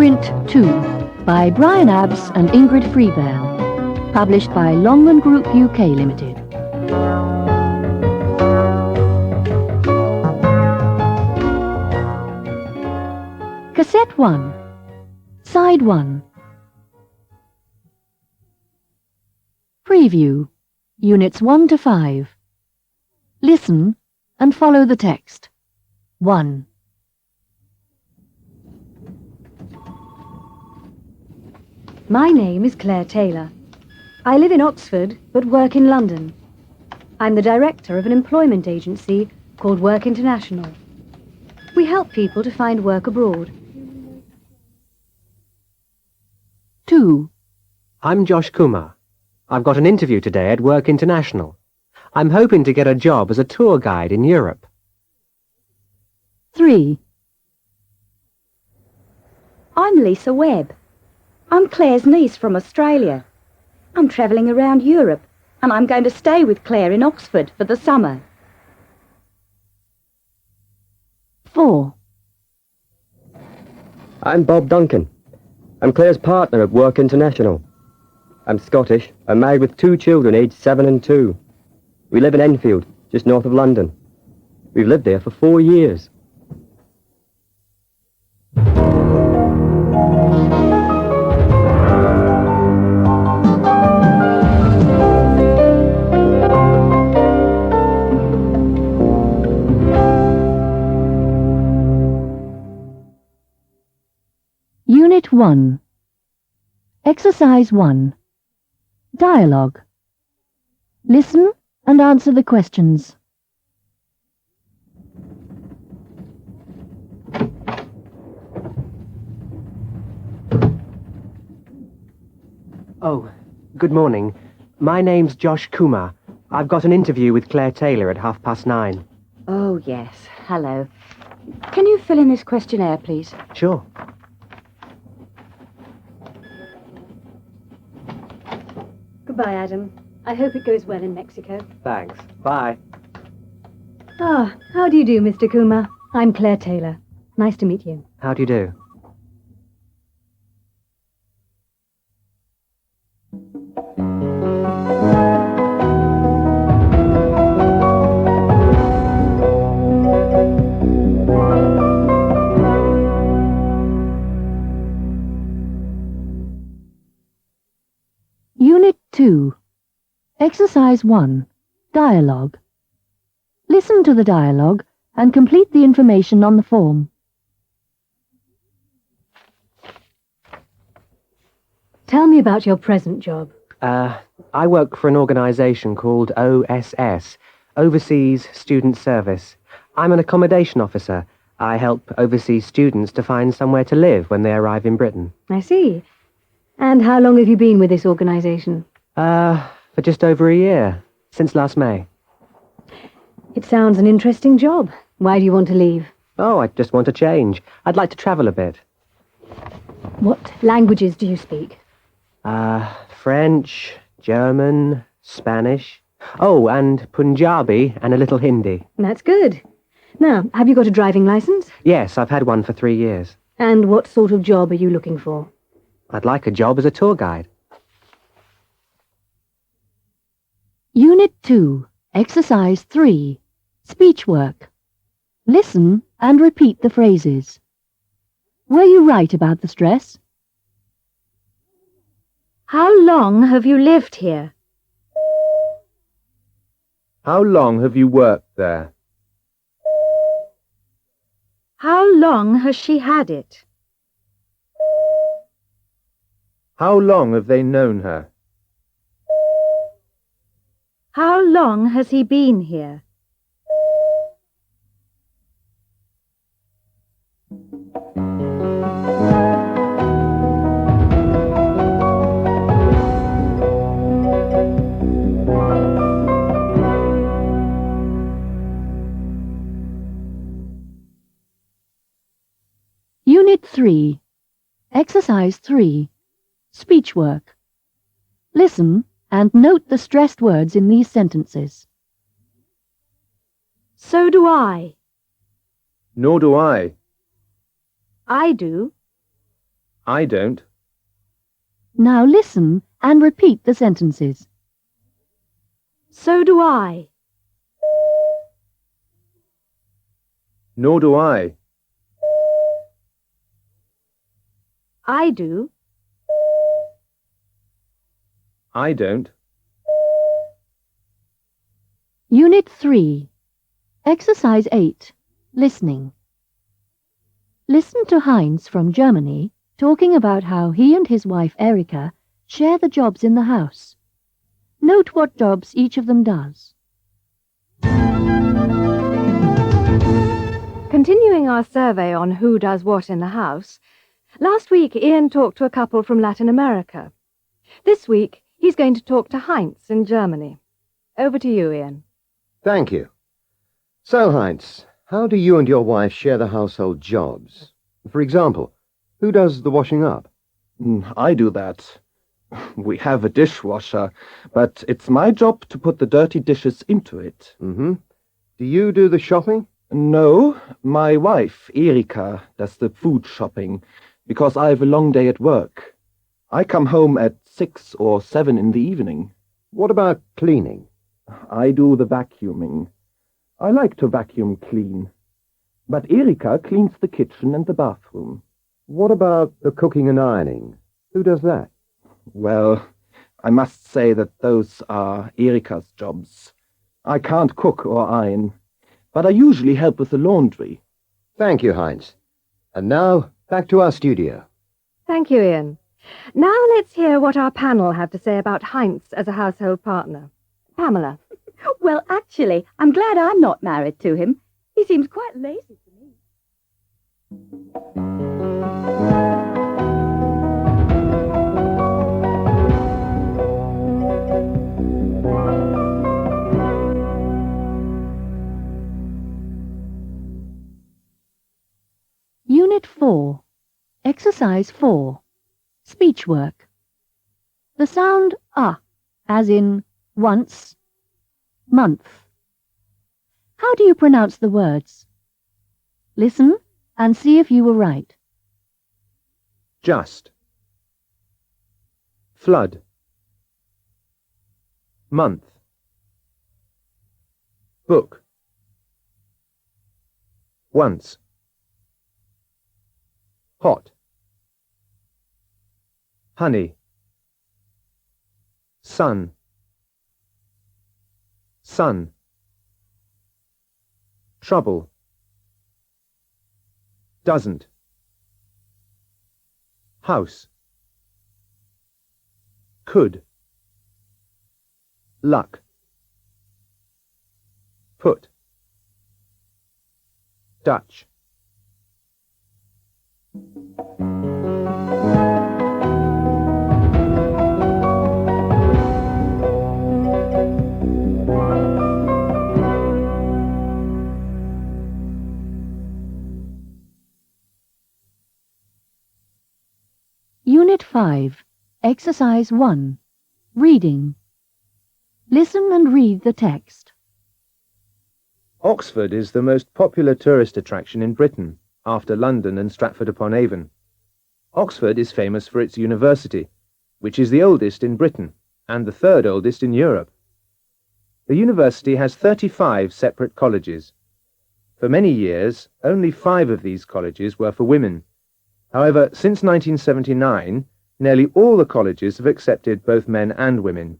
Print 2 by Brian Abbs and Ingrid Freebairn. Published by Longman Group UK Limited. Cassette 1. Side 1. Preview. Units 1 to 5. Listen and follow the text. 1. My name is Claire Taylor. I live in Oxford but work in London. I'm the director of an employment agency called Work International. We help people to find work abroad. 2. I'm Josh Kumar. I've got an interview today at Work International. I'm hoping to get a job as a tour guide in Europe. 3. I'm Lisa Webb. I'm Claire's niece from Australia. I'm travelling around Europe and I'm going to stay with Claire in Oxford for the summer. 4. I'm Bob Duncan. I'm Claire's partner at Work International. I'm Scottish. I'm married with 2 children aged 7 and 2. We live in Enfield, just north of London. We've lived there for 4 years. Unit 1. Exercise 1. Dialogue. Listen and answer the questions. Oh, good morning. My name's Josh Kumar. I've got an interview with Claire Taylor at 9:30. Oh, yes. Hello. Can you fill in this questionnaire, please? Sure. Goodbye, Adam. I hope it goes well in Mexico. Thanks. Bye. Ah, how do you do, Mr. Kumar? I'm Claire Taylor. Nice to meet you. How do you do? Unit 2. Exercise 1. Dialogue. Listen to the dialogue and complete the information on the form. Tell me about your present job. I work for an organisation called OSS, Overseas Student Service. I'm an accommodation officer. I help overseas students to find somewhere to live when they arrive in Britain. I see. And how long have you been with this organisation? For just over a year, since last May. It sounds an interesting job. Why do you want to leave? Oh, I just want to change. I'd like to travel a bit. What languages do you speak? French, German, Spanish. Oh, and Punjabi and a little Hindi. That's good. Now, have you got a driving licence? Yes, I've had one for 3 years. And what sort of job are you looking for? I'd like a job as a tour guide. Unit 2. Exercise 3. Speech work. Listen and repeat the phrases. Were you right about the stress? How long have you lived here? How long have you worked there? How long has she had it? How long have they known her? How long has he been here? Unit 3. Exercise 3. Speech work. Listen and note the stressed words in these sentences. So do I. Nor do I. I do. I don't. Now listen and repeat the sentences. So do I. Nor do I. I do. I don't. Unit 3. Exercise 8. Listening. Listen to Heinz from Germany talking about how he and his wife Erika share the jobs in the house. Note what jobs each of them does. Continuing our survey on who does what in the house, last week Ian talked to a couple from Latin America. This week he's going to talk to Heinz in Germany. Over to you, Ian. Thank you. So, Heinz, how do you and your wife share the household jobs? For example, who does the washing up? I do that. We have a dishwasher, but it's my job to put the dirty dishes into it. Mm-hmm. Do you do the shopping? No, my wife, Erika, does the food shopping, because I have a long day at work. I come home at 6 or 7 in the evening. What about cleaning? I do the vacuuming. I like to vacuum clean. But Erika cleans the kitchen and the bathroom. What about the cooking and ironing? Who does that? Well, I must say that those are Erika's jobs. I can't cook or iron, but I usually help with the laundry. Thank you, Heinz. And now, back to our studio. Thank you, Ian. Now let's hear what our panel have to say about Heinz as a household partner. Pamela. Well, actually, I'm glad I'm not married to him. He seems quite lazy to me. Unit 4. Exercise 4. Speech work. The sound as in once, month. How do you pronounce the words? Listen and see if you were right. Just. Flood. Month. Book. Once. Hot. Honey. Sun. Sun. Trouble. Doesn't. House. Could. Luck. Put. Dutch. Unit 5. Exercise 1. Reading. Listen and read the text. Oxford is the most popular tourist attraction in Britain, after London and Stratford-upon-Avon. Oxford is famous for its university, which is the oldest in Britain and the third oldest in Europe. The university has 35 separate colleges. For many years, only 5 of these colleges were for women. However, since 1979, nearly all the colleges have accepted both men and women.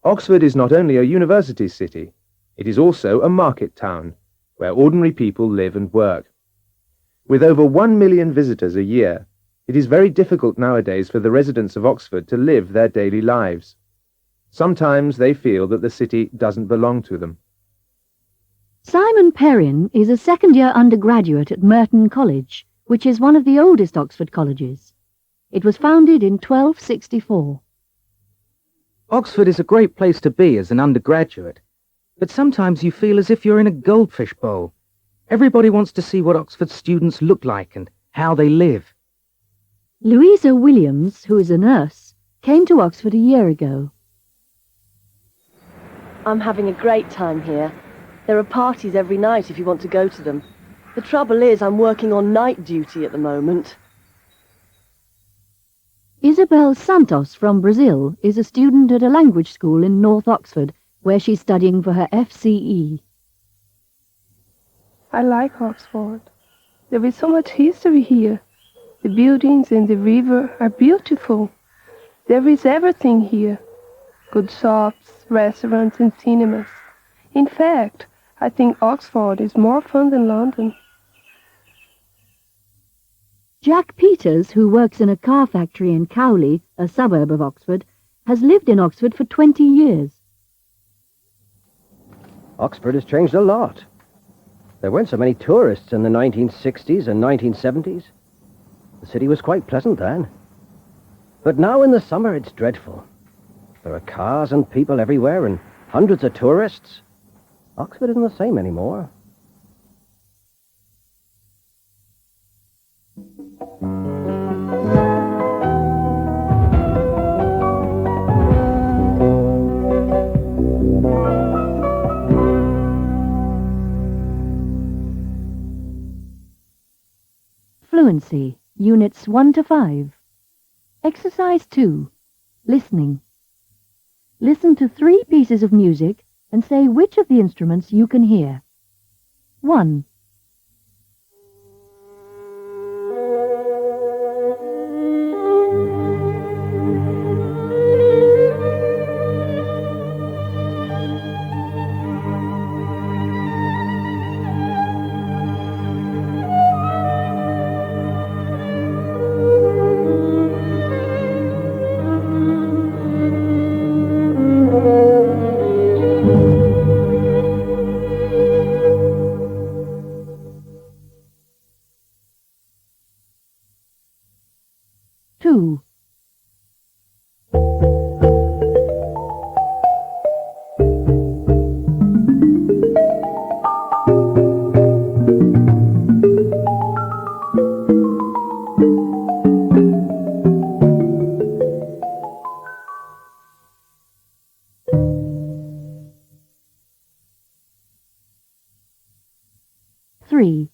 Oxford is not only a university city, it is also a market town, where ordinary people live and work. With over 1 million visitors a year, it is very difficult nowadays for the residents of Oxford to live their daily lives. Sometimes they feel that the city doesn't belong to them. Simon Perrin is a second-year undergraduate at Merton College, which is one of the oldest Oxford colleges. It was founded in 1264. Oxford is a great place to be as an undergraduate, but sometimes you feel as if you're in a goldfish bowl. Everybody wants to see what Oxford students look like and how they live. Louisa Williams, who is a nurse, came to Oxford a year ago. I'm having a great time here. There are parties every night if you want to go to them. The trouble is I'm working on night duty at the moment. Isabel Santos from Brazil is a student at a language school in North Oxford, where she's studying for her FCE. I like Oxford. There is so much history here. The buildings and the river are beautiful. There is everything here. Good shops, restaurants and cinemas. In fact, I think Oxford is more fun than London. Jack Peters, who works in a car factory in Cowley, a suburb of Oxford, has lived in Oxford for 20 years. Oxford has changed a lot. There weren't so many tourists in the 1960s and 1970s. The city was quite pleasant then. But now in the summer it's dreadful. There are cars and people everywhere and hundreds of tourists. Oxford isn't the same anymore. Fluency, Units 1 to 5. Exercise 2. Listening. Listen to 3 pieces of music and say which of the instruments you can hear. 1. Two. Three.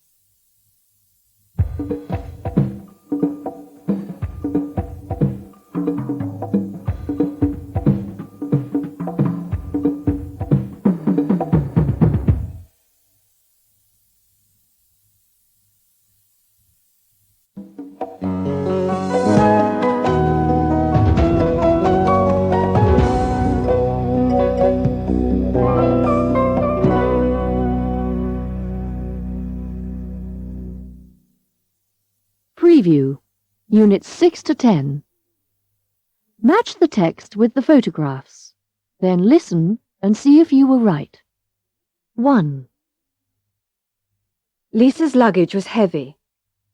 Preview, Units 6 to 10. Match the text with the photographs. Then listen and see if you were right. 1. Lisa's luggage was heavy,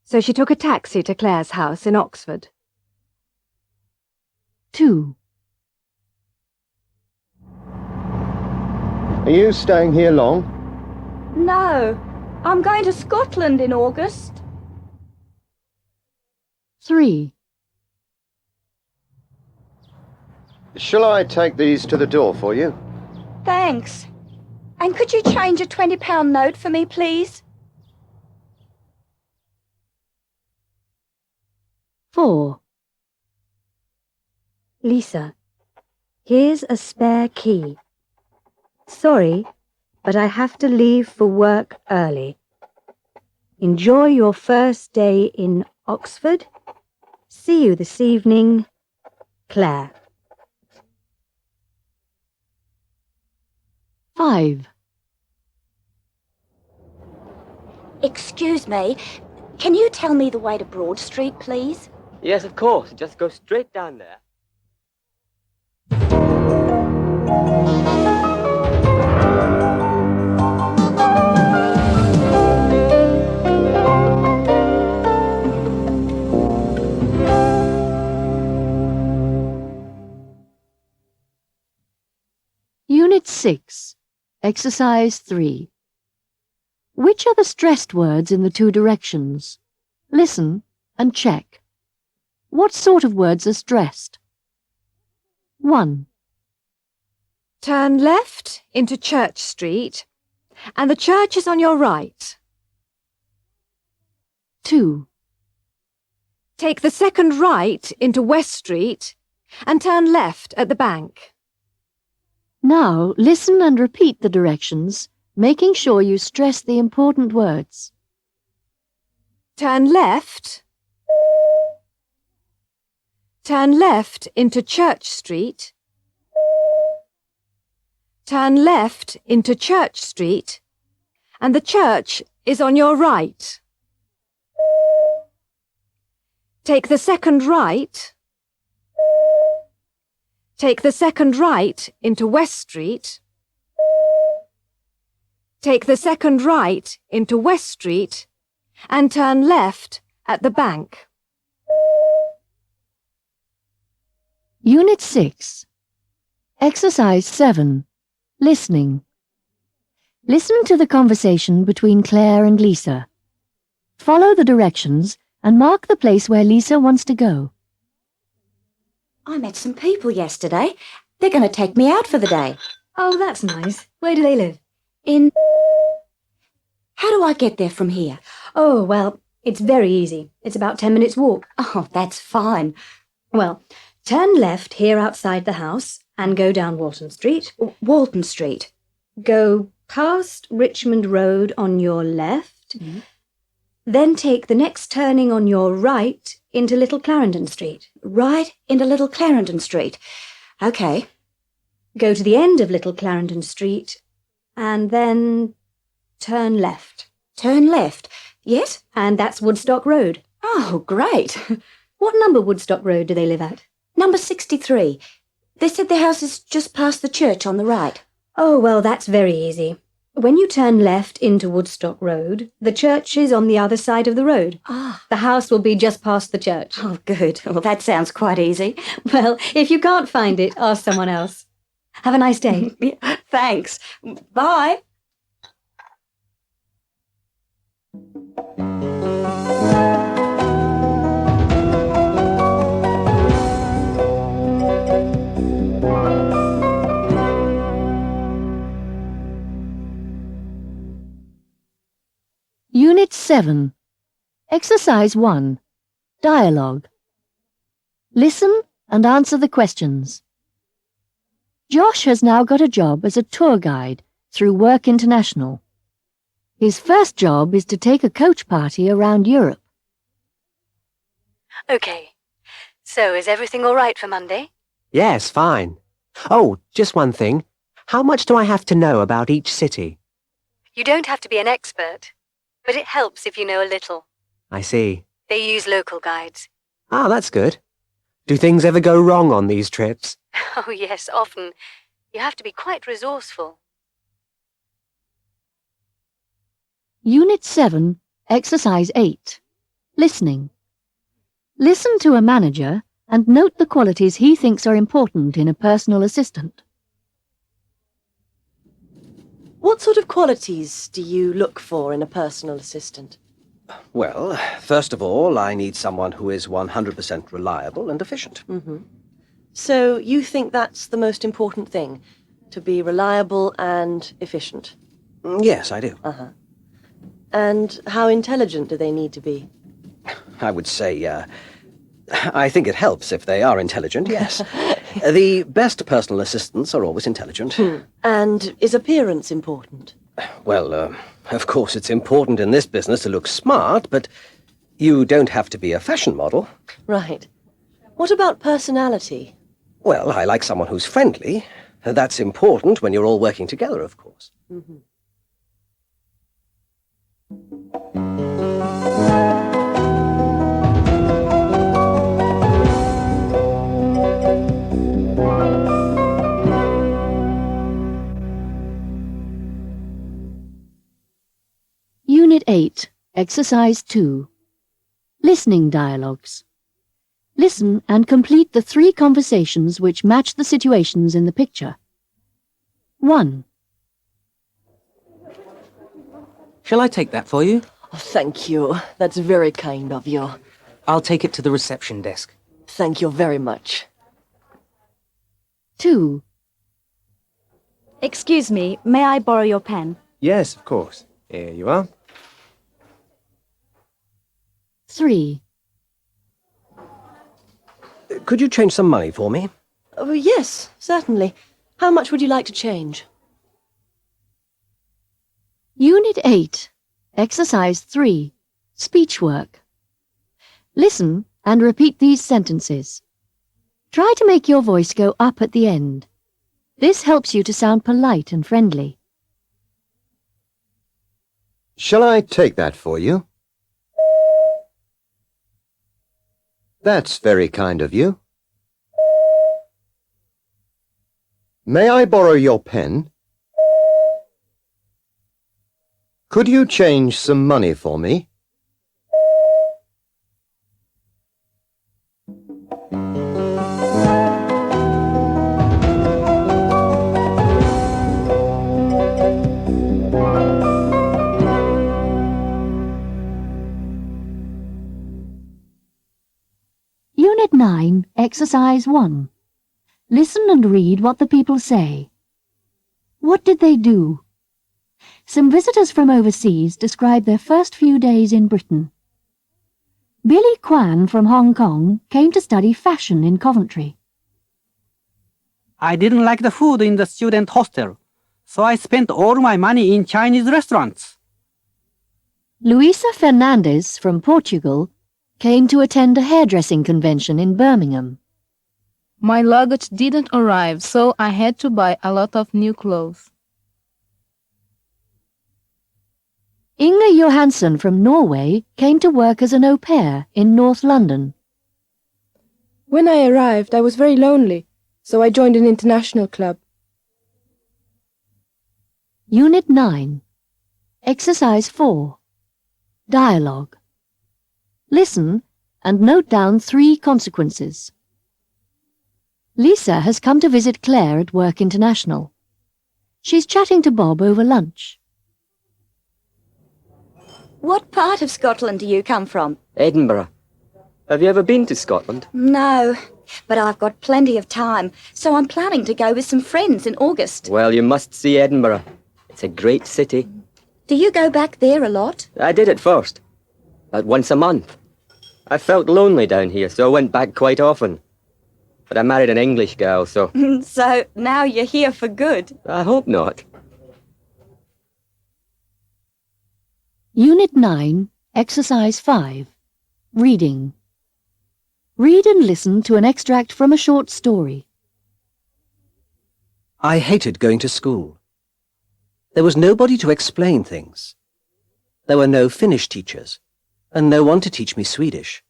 so she took a taxi to Claire's house in Oxford. 2. Are you staying here long? No, I'm going to Scotland in August. 3. Shall I take these to the door for you? Thanks. And could you change a £20 note for me, please? 4. Lisa, here's a spare key. Sorry, but I have to leave for work early. Enjoy your first day in Oxford. See you this evening, Claire. 5. Excuse me, can you tell me the way to Broad Street, please? Yes, of course. Just go straight down there. Unit 6, Exercise 3. Which are the stressed words in the 2 directions? Listen and check. What sort of words are stressed? 1. Turn left into Church Street, and the church is on your right. 2. Take the second right into West Street and turn left at the bank. Now listen and repeat the directions, making sure you stress the important words. Turn left. Turn left into Church Street. Turn left into Church Street, and the church is on your right. Take the second right. Take the second right into West Street. Take the second right into West Street and turn left at the bank. Unit 6. Exercise 7. Listening. Listen to the conversation between Claire and Lisa. Follow the directions and mark the place where Lisa wants to go. I met some people yesterday. They're going to take me out for the day. Oh, that's nice. Where do they live? In... How do I get there from here? Oh, well, it's very easy. It's about 10 minutes walk. Oh, that's fine. Well, turn left here outside the house and go down Walton Street. Walton Street. Go past Richmond Road on your left. Mm-hmm. Then take the next turning on your right into Little Clarendon Street. Right into Little Clarendon Street. OK. Go to the end of Little Clarendon Street and then turn left. Turn left? Yes? And that's Woodstock Road. Oh, great. What number Woodstock Road do they live at? Number 63. They said their house is just past the church on the right. Oh, well, that's very easy. When you turn left into Woodstock Road, the church is on the other side of the road. Ah. The house will be just past the church. Oh, good. Well, that sounds quite easy. Well, if you can't find it, ask someone else. Have a nice day. Thanks. Bye. Unit 7. Exercise 1. Dialogue. Listen and answer the questions. Josh has now got a job as a tour guide through Work International. His first job is to take a coach party around Europe. OK. So, is everything all right for Monday? Yes, fine. Oh, just one thing. How much do I have to know about each city? You don't have to be an expert, but it helps if you know a little. I see. They use local guides. Ah, that's good. Do things ever go wrong on these trips? Oh, yes, often. You have to be quite resourceful. Unit 7, Exercise 8. Listening. Listen to a manager and note the qualities he thinks are important in a personal assistant. What sort of qualities do you look for in a personal assistant? Well, first of all, I need someone who is 100% reliable and efficient. Mm-hmm. So you think that's the most important thing, to be reliable and efficient? Yes, I do. Uh-huh. And how intelligent do they need to be? I would say, I think it helps if they are intelligent, yes. The best personal assistants are always intelligent. And is appearance important? Well, of course it's important in this business to look smart, but you don't have to be a fashion model. Right. What about personality? Well, I like someone who's friendly. That's important when you're all working together, of course. Mm-hmm. Unit 8, Exercise 2. Listening dialogues. Listen and complete the 3 conversations which match the situations in the picture. 1. Shall I take that for you? Oh, thank you. That's very kind of you. I'll take it to the reception desk. Thank you very much. 2. Excuse me, may I borrow your pen? Yes, of course. Here you are. 3. Could you change some money for me? Oh, yes, certainly. How much would you like to change? Unit 8, Exercise 3, Speech Work. Listen and repeat these sentences. Try to make your voice go up at the end. This helps you to sound polite and friendly. Shall I take that for you? That's very kind of you. May I borrow your pen? Could you change some money for me? Unit 9, Exercise 1. Listen and read what the people say. What did they do? Some visitors from overseas describe their first few days in Britain. Billy Kwan from Hong Kong came to study fashion in Coventry. I didn't like the food in the student hostel, so I spent all my money in Chinese restaurants. Luisa Fernandez from Portugal came to attend a hairdressing convention in Birmingham. My luggage didn't arrive, so I had to buy a lot of new clothes. Inge Johansson from Norway came to work as an au pair in North London. When I arrived, I was very lonely, so I joined an international club. Unit 9, Exercise 4, Dialogue. Listen and note down 3 consequences. Lisa has come to visit Claire at Work International. She's chatting to Bob over lunch. What part of Scotland do you come from? Edinburgh. Have you ever been to Scotland? No, but I've got plenty of time, so I'm planning to go with some friends in August. Well, you must see Edinburgh. It's a great city. Do you go back there a lot? I did at first, about once a month. I felt lonely down here, so I went back quite often. But I married an English girl, so... So now you're here for good. I hope not. Unit 9, Exercise 5, Reading. Read and listen to an extract from a short story. I hated going to school. There was nobody to explain things. There were no Finnish teachers, and no one to teach me Swedish.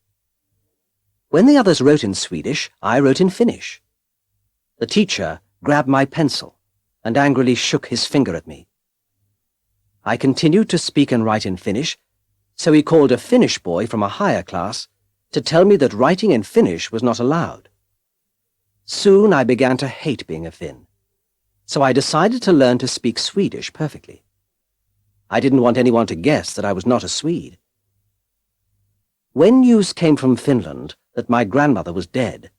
When the others wrote in Swedish, I wrote in Finnish. The teacher grabbed my pencil and angrily shook his finger at me. I continued to speak and write in Finnish, so he called a Finnish boy from a higher class to tell me that writing in Finnish was not allowed. Soon I began to hate being a Finn, so I decided to learn to speak Swedish perfectly. I didn't want anyone to guess that I was not a Swede. When news came from Finland that my grandmother was dead,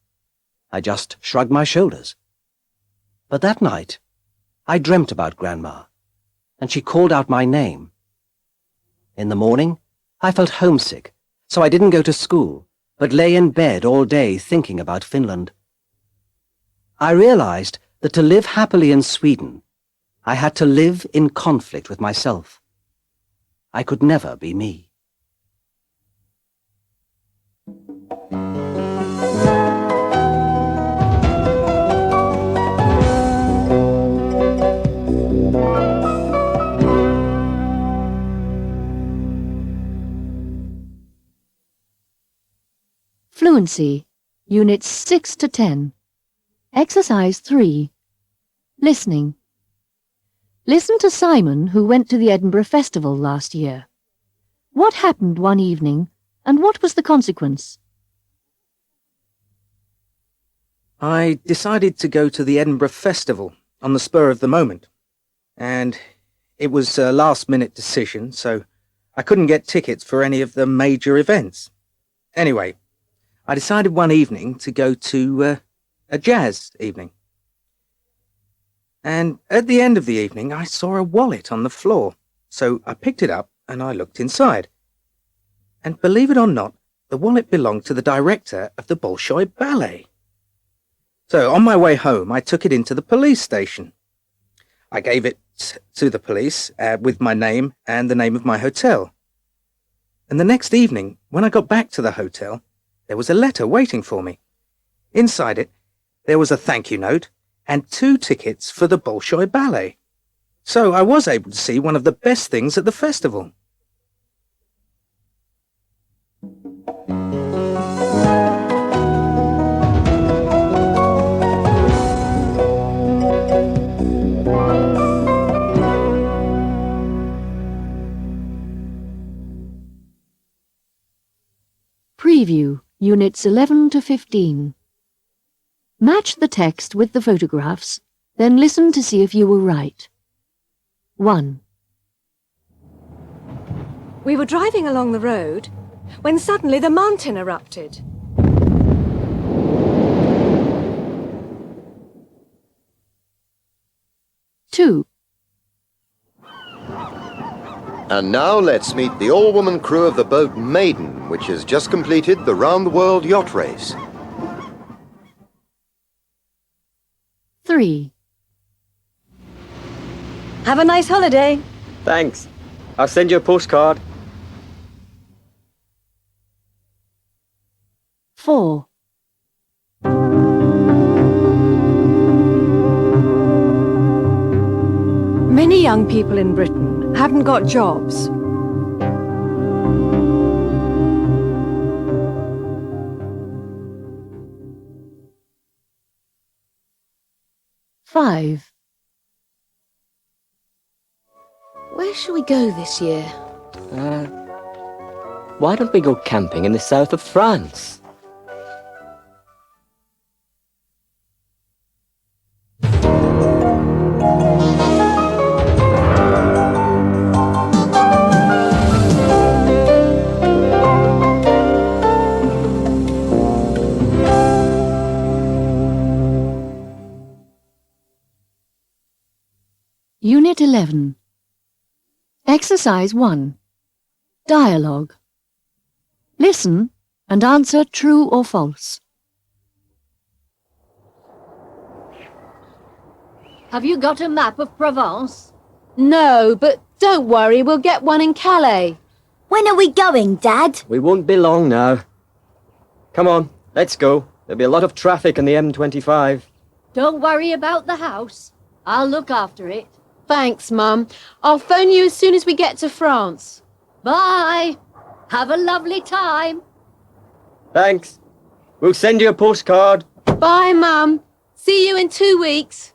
I just shrugged my shoulders. But that night, I dreamt about Grandma, and she called out my name. In the morning, I felt homesick, so I didn't go to school, but lay in bed all day thinking about Finland. I realized that to live happily in Sweden, I had to live in conflict with myself. I could never be me. Fluency, Units 6 to 10. Exercise 3. Listening. Listen to Simon, who went to the Edinburgh Festival last year. What happened one evening, and what was the consequence? I decided to go to the Edinburgh Festival on the spur of the moment, and it was a last-minute decision, so I couldn't get tickets for any of the major events. Anyway, I decided one evening to go to a jazz evening. And at the end of the evening, I saw a wallet on the floor, so I picked it up and I looked inside. And believe it or not, the wallet belonged to the director of the Bolshoi Ballet. So on my way home, I took it into the police station. I gave it to the police with my name and the name of my hotel. And the next evening, when I got back to the hotel, there was a letter waiting for me. Inside it, there was a thank you note and 2 tickets for the Bolshoi Ballet. So I was able to see one of the best things at the festival. Preview, Units 11 to 15. Match the text with the photographs, then listen to see if you were right. 1. We were driving along the road when suddenly the mountain erupted. 2. And now let's meet the all-woman crew of the boat Maiden, which has just completed the round-the-world yacht race. 3. Have a nice holiday. Thanks. I'll send you a postcard. 4. Many young people in Britain haven't got jobs. 5. Where shall we go this year? Why don't we go camping in the south of France? Unit 11. Exercise 1. Dialogue. Listen and answer true or false. Have you got a map of Provence? No, but don't worry, we'll get one in Calais. When are we going, Dad? We won't be long now. Come on, let's go. There'll be a lot of traffic on the M25. Don't worry about the house. I'll look after it. Thanks, Mum. I'll phone you as soon as we get to France. Bye. Have a lovely time. Thanks. We'll send you a postcard. Bye, Mum. See you in 2 weeks.